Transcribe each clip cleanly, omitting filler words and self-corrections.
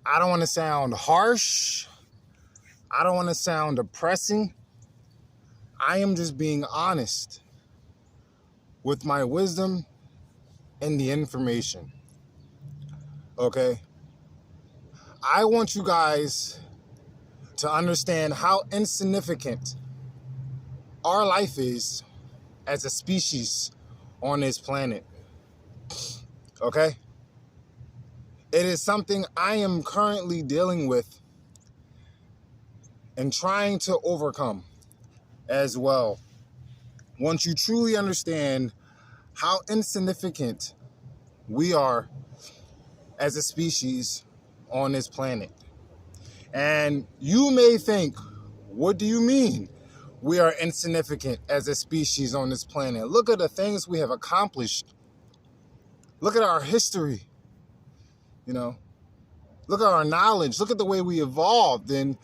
I don't want to sound harsh. I don't want to sound depressing. I am just being honest with my wisdom and the information. Okay? I want you guys to understand how insignificant our life is as a species on this planet. Okay? It is something I am currently dealing with and trying to overcome as well. Once you truly understand how insignificant we are as a species on this planet. And you may think, what do you mean we are insignificant as a species on this planet? Look at the things we have accomplished. Look at our history, Look at our knowledge. Look at the way we evolved. And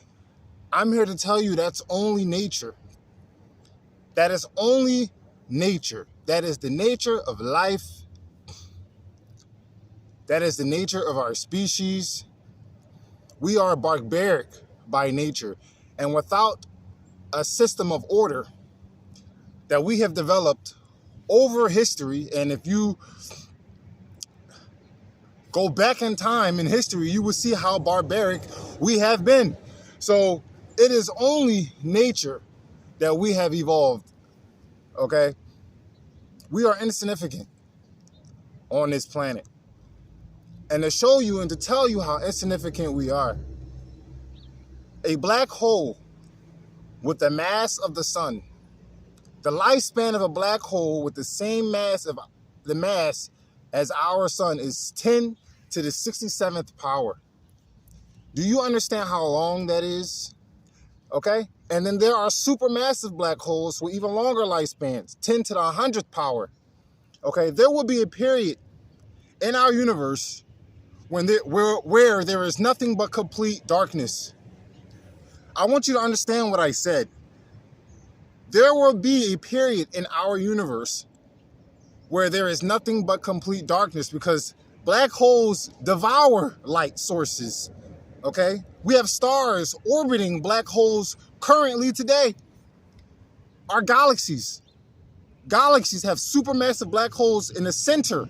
I'm here to tell you that's only nature. That is only nature. That is the nature of life. That is the nature of our species. We are barbaric by nature. And without a system of order that we have developed over history, and if you go back in time in history, you will see how barbaric we have been. So it is only nature that we have evolved, okay? We are insignificant on this planet. And to show you and to tell you how insignificant we are, a black hole with the mass of the sun, the lifespan of a black hole with the same mass as our sun is 10 to the 67th power. Do you understand how long that is? Okay? And then there are supermassive black holes with even longer lifespans, 10 to the 100th power. Okay? There will be a period in our universe where there is nothing but complete darkness. I want you to understand what I said. There will be a period in our universe where there is nothing but complete darkness because black holes devour light sources, okay? We have stars orbiting black holes currently today. Our galaxies have supermassive black holes in the center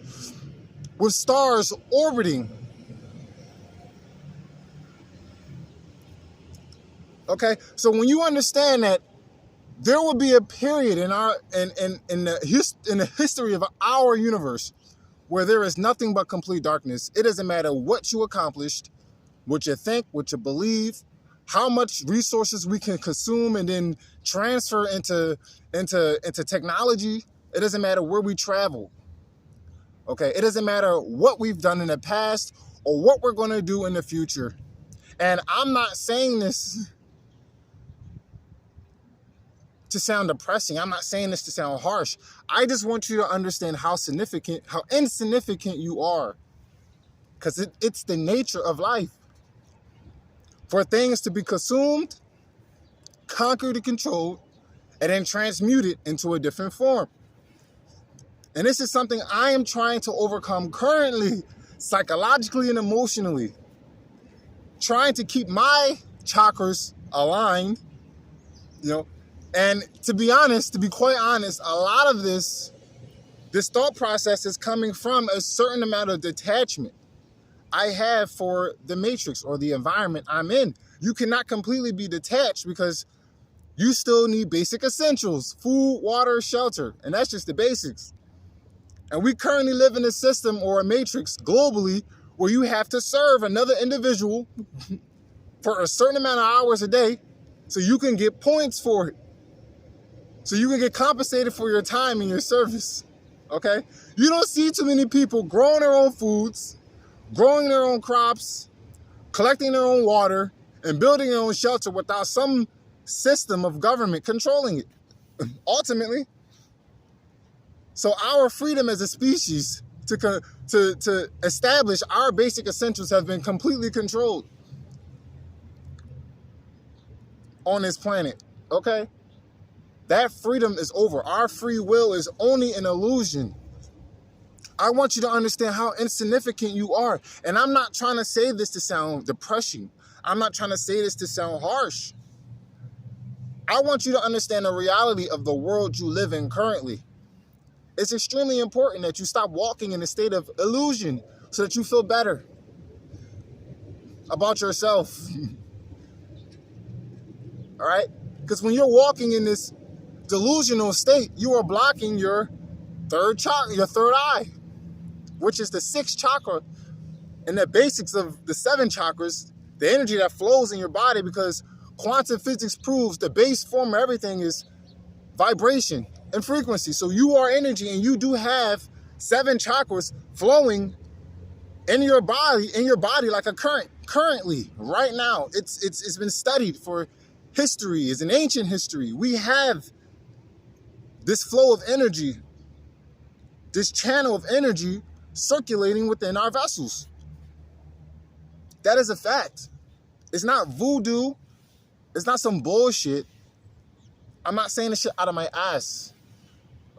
with stars orbiting. Okay, so when you understand that there will be a period in the history of our universe where there is nothing but complete darkness. It doesn't matter what you accomplished, what you think, what you believe, how much resources we can consume and then transfer into technology. It doesn't matter where we travel. Okay, it doesn't matter what we've done in the past or what we're going to do in the future. And I'm not saying this to sound depressing. I'm not saying this to sound harsh. I just want you to understand how insignificant you are. Because it's the nature of life. For things to be consumed, conquered and controlled, and then transmuted into a different form. And this is something I am trying to overcome currently, psychologically and emotionally. Trying to keep my chakras aligned, And to be quite honest, a lot of this thought process is coming from a certain amount of detachment I have for the matrix or the environment I'm in. You cannot completely be detached because you still need basic essentials, food, water, shelter, and that's just the basics. And we currently live in a system or a matrix globally where you have to serve another individual for a certain amount of hours a day so you can get points for it. So you can get compensated for your time and your service, okay? You don't see too many people growing their own foods, growing their own crops, collecting their own water, and building their own shelter without some system of government controlling it, ultimately. So our freedom as a species to establish our basic essentials have been completely controlled on this planet, okay? That freedom is over. Our free will is only an illusion. I want you to understand how insignificant you are. And I'm not trying to say this to sound depressing. I'm not trying to say this to sound harsh. I want you to understand the reality of the world you live in currently. It's extremely important that you stop walking in a state of illusion so that you feel better about yourself. All right? Because when you're walking in this delusional state, you are blocking your third eye, which is the sixth chakra and the basics of the seven chakras, the energy that flows in your body, because quantum physics proves the base form of everything is vibration and frequency. So you are energy, and you do have seven chakras flowing in your body like a current. Currently, right now, it's been studied for history. It's an ancient history. We have this flow of energy, this channel of energy circulating within our vessels. That is a fact. It's not voodoo. It's not some bullshit. I'm not saying this shit out of my ass.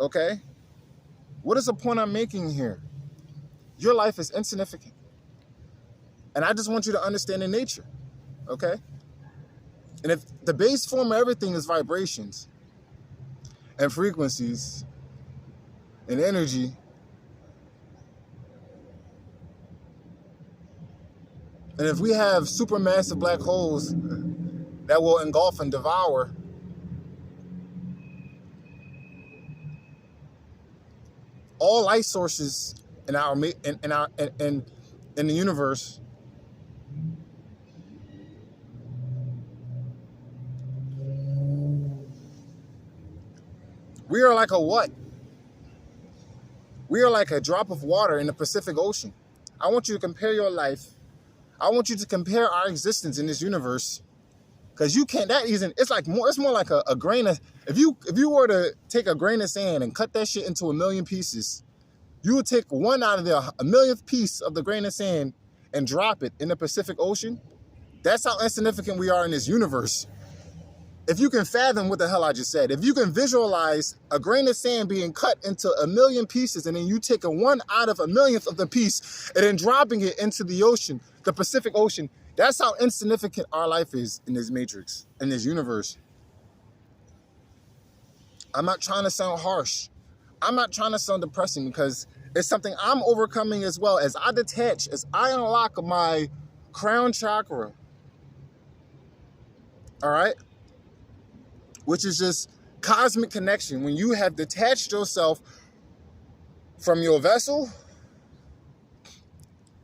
Okay? What is the point I'm making here? Your life is insignificant. And I just want you to understand the nature. Okay? And if the base form of everything is vibrations and frequencies and energy, and if we have supermassive black holes that will engulf and devour all light sources in the universe, we are like a what? We are like a drop of water in the Pacific Ocean. I want you to compare your life. I want you to compare our existence in this universe, because you can't. That isn't. It's like more. It's more like a grain of. If you were to take a grain of sand and cut that shit into a million pieces, you would take one out of a millionth piece of the grain of sand and drop it in the Pacific Ocean. That's how insignificant we are in this universe. If you can fathom what the hell I just said, if you can visualize a grain of sand being cut into a million pieces, and then you take a one out of a millionth of the piece and then dropping it into the ocean, the Pacific Ocean, that's how insignificant our life is in this matrix, in this universe. I'm not trying to sound harsh. I'm not trying to sound depressing, because it's something I'm overcoming as well. As I detach, as I unlock my crown chakra, all right? Which is just cosmic connection. When you have detached yourself from your vessel,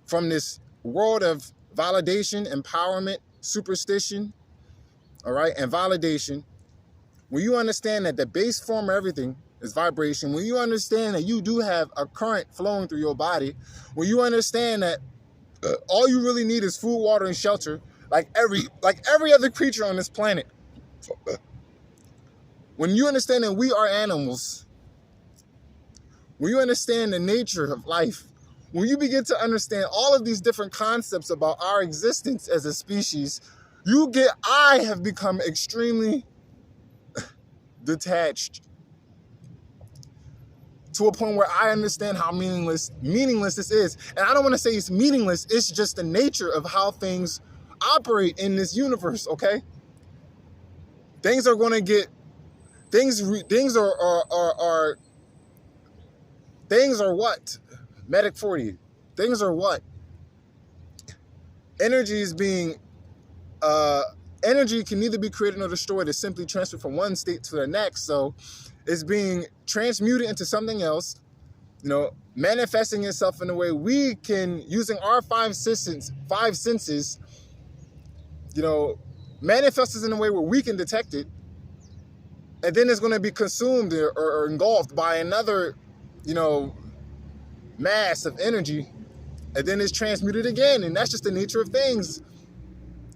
from this world of validation, empowerment, superstition, all right, and validation, when you understand that the base form of everything is vibration, when you understand that you do have a current flowing through your body, when you understand that all you really need is food, water, and shelter, like every other creature on this planet. When you understand that we are animals, when you understand the nature of life, when you begin to understand all of these different concepts about our existence as a species, I have become extremely detached to a point where I understand how meaningless this is. And I don't want to say it's meaningless, it's just the nature of how things operate in this universe, okay? Things are going to get Things are what? Medic 40. Things are what? Energy can neither be created nor destroyed. It's simply transferred from one state to the next. So it's being transmuted into something else, manifesting itself in a way we can, using our five senses, manifest it in a way where we can detect it. And then it's going to be consumed or engulfed by another, mass of energy. And then it's transmuted again. And that's just the nature of things.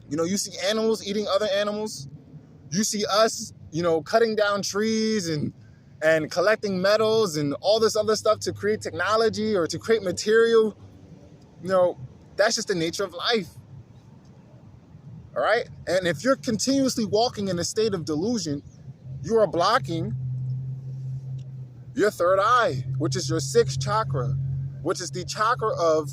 You see animals eating other animals. You see us, cutting down trees and collecting metals and all this other stuff to create technology or to create material. That's just the nature of life. All right? And if you're continuously walking in a state of delusion, you are blocking your third eye, which is your sixth chakra. which is the chakra of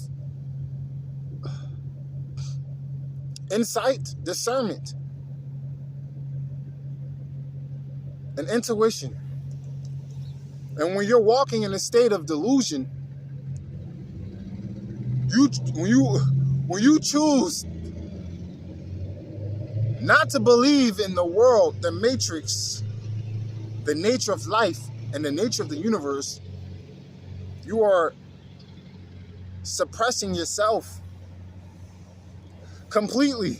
insight, discernment, and intuition. And when you're walking in a state of delusion, when you choose not to believe in the world, the matrix, the nature of life, and the nature of the universe, you are suppressing yourself completely.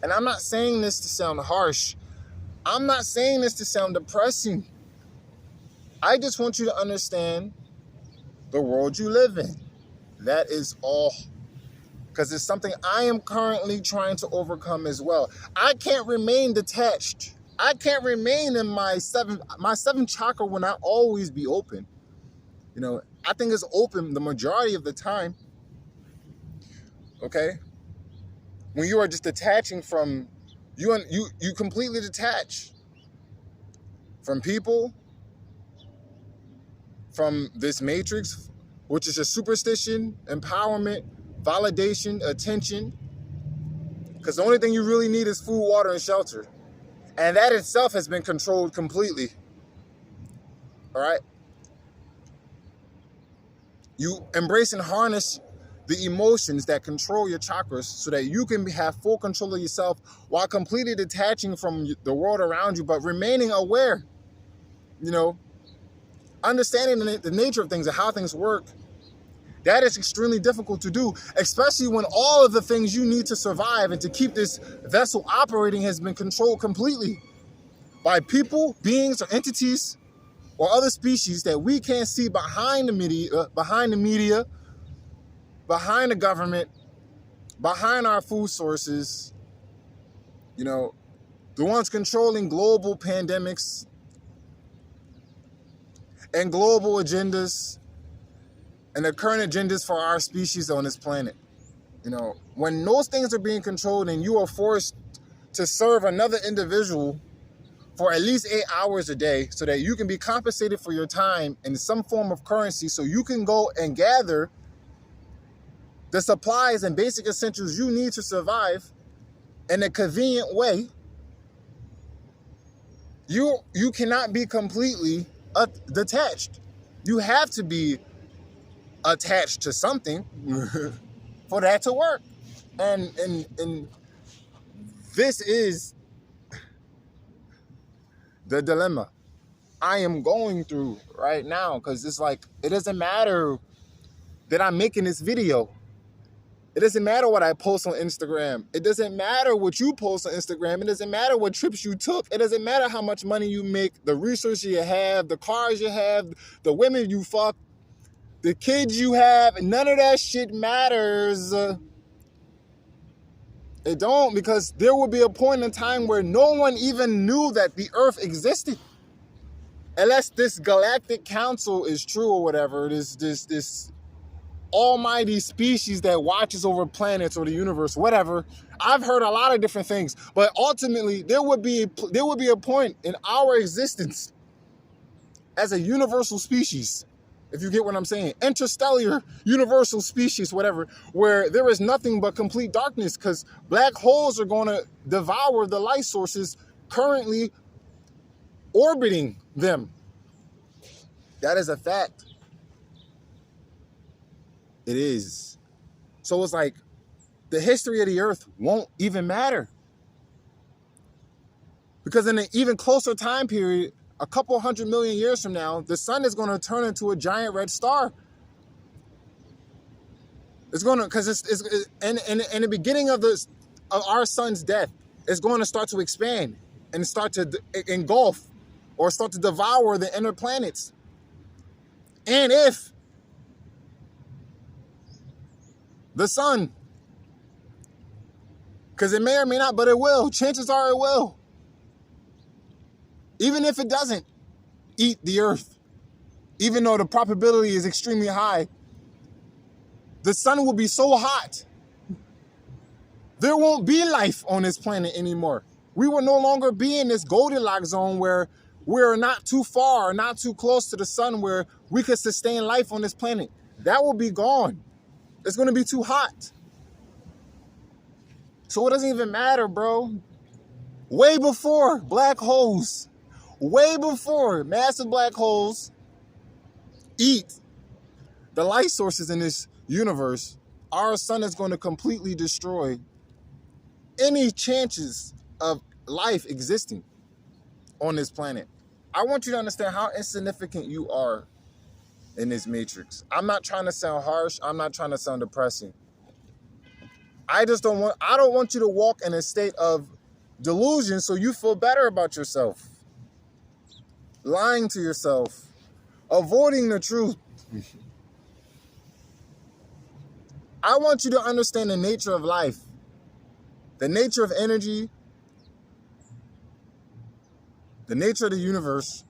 And I'm not saying this to sound harsh. I'm not saying this to sound depressing. I just want you to understand the world you live in. That is all. Because it's something I am currently trying to overcome as well. I can't remain detached. I can't remain in my seventh chakra will not always be open. You know, I think it's open the majority of the time. Okay? When you are just detaching from, you completely detach from people, from this matrix, which is a superstition, empowerment, validation, attention. Because the only thing you really need is food, water, and shelter. And that itself has been controlled completely. All right? You embrace and harness the emotions that control your chakras so that you can have full control of yourself while completely detaching from the world around you, but remaining aware. You know, understanding the nature of things and how things work. That is extremely difficult to do, especially when all of the things you need to survive and to keep this vessel operating has been controlled completely by people, beings, or entities, or other species that we can't see behind the media, behind the government, behind our food sources. You know, the ones controlling global pandemics and global agendas and the current agendas for our species on this planet. You know, when those things are being controlled and you are forced to serve another individual for at least 8 hours a day so that you can be compensated for your time in some form of currency so you can go and gather the supplies and basic essentials you need to survive in a convenient way, you cannot be completely detached. You have to be attached to something for that to work. And this is the dilemma I am going through right now, because it's like, it doesn't matter that I'm making this video. It doesn't matter what I post on Instagram. It doesn't matter what you post on Instagram. It doesn't matter what trips you took. It doesn't matter how much money you make, the resources you have, the cars you have, the women you fuck, the kids you have. None of that shit matters. It don't, because there will be a point in time where no one even knew that the earth existed. Unless this galactic council is true or whatever, this almighty species that watches over planets or the universe, whatever. I've heard a lot of different things, but ultimately there would be a point in our existence as a universal species, if you get what I'm saying, interstellar universal species, whatever, where there is nothing but complete darkness, because black holes are going to devour the light sources currently orbiting them. That is a fact. It is. So it's like the history of the earth won't even matter. Because in an even closer time period, a couple 100 million years from now, the sun is going to turn into a giant red star. It's going to, because it's in the beginning of our sun's death, it's going to start to expand and start to engulf or start to devour the inner planets. And if the sun, because it may or may not, but it will. Chances are it will. Even if it doesn't eat the earth, even though the probability is extremely high, the sun will be so hot, there won't be life on this planet anymore. We will no longer be in this Goldilocks zone where we're not too far, not too close to the sun where we could sustain life on this planet. That will be gone. It's going to be too hot. So it doesn't even matter, bro. Way before black holes, way before massive black holes eat the light sources in this universe, our sun is going to completely destroy any chances of life existing on this planet. I want you to understand how insignificant you are in this matrix. I'm not trying to sound harsh. I'm not trying to sound depressing. I don't want you to walk in a state of delusion so you feel better about yourself. Lying to yourself. Avoiding the truth. I want you to understand the nature of life. The nature of energy. The nature of the universe.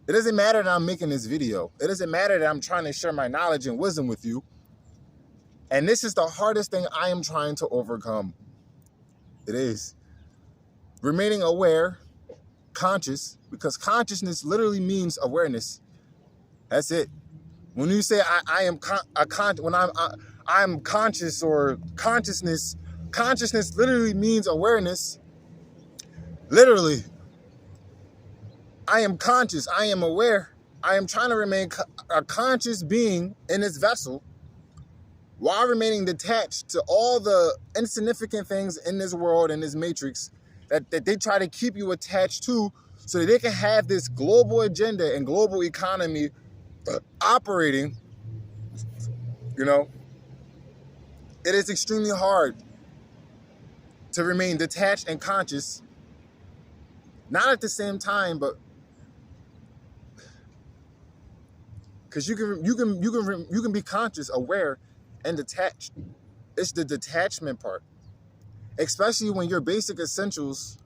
It doesn't matter that I'm making this video. It doesn't matter that I'm trying to share my knowledge and wisdom with you. And this is the hardest thing I am trying to overcome. It is. Remaining aware, conscious, because consciousness literally means awareness. That's it. When you say I'm conscious or consciousness, consciousness literally means awareness. Literally. I am conscious. I am aware. I am trying to remain a conscious being in this vessel while remaining detached to all the insignificant things in this world, in this matrix, that they try to keep you attached to so that they can have this global agenda and global economy operating. You know, it is extremely hard to remain detached and conscious, not at the same time, but because you can be conscious, aware, and detached. It's the detachment part, especially when your basic essentials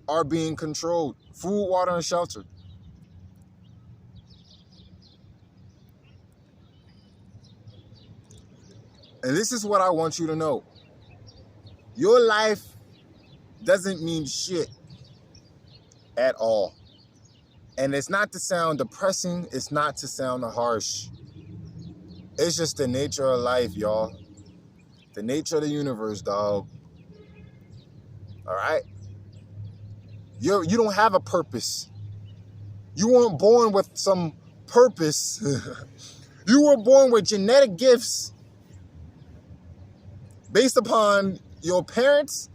are being controlled: food, water, and shelter. And this is what I want you to know. Your life doesn't mean shit at all. And it's not to sound depressing. It's not to sound harsh. It's just the nature of life, y'all. The nature of the universe, dog. All right? You don't have a purpose. You weren't born with some purpose. You were born with genetic gifts based upon your parents'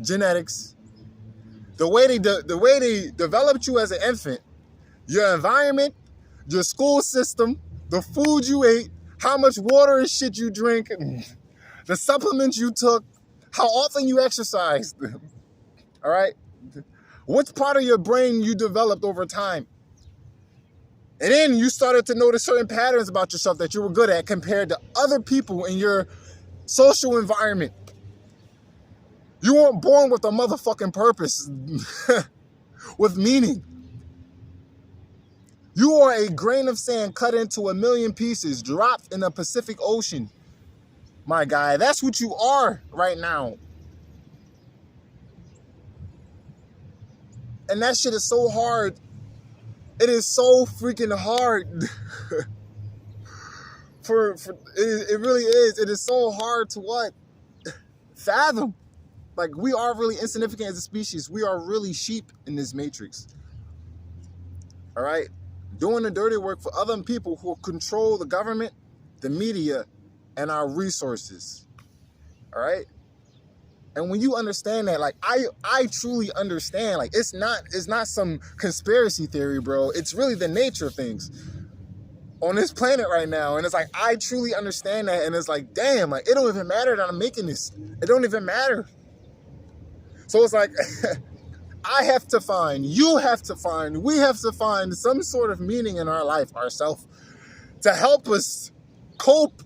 genetics, the way they developed you as an infant, your environment, your school system, the food you ate, how much water and shit you drink, the supplements you took, how often you exercised. All right? Which part of your brain you developed over time. And then you started to notice certain patterns about yourself that you were good at compared to other people in your social environment. You weren't born with a motherfucking purpose, with meaning. You are a grain of sand cut into a million pieces, dropped in the Pacific Ocean. My guy, that's what you are right now. And that shit is so hard. It is so freaking hard. It really is. It is so hard to what? Fathom. Like, we are really insignificant as a species. We are really sheep in this matrix. All right? Doing the dirty work for other people who control the government, the media, and our resources. All right? And when you understand that, like, I truly understand. Like, it's not some conspiracy theory, bro. It's really the nature of things on this planet right now. And it's like, I truly understand that. And it's like, damn, like, it don't even matter that I'm making this. It don't even matter. So it's like, I have to find, you have to find, we have to find some sort of meaning in our life ourselves to help us cope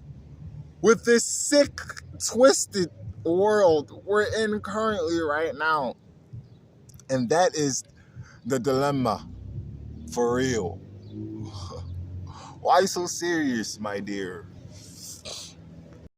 with this sick, twisted world we're in currently right now. And that is the dilemma, for real. Why so serious, my dear?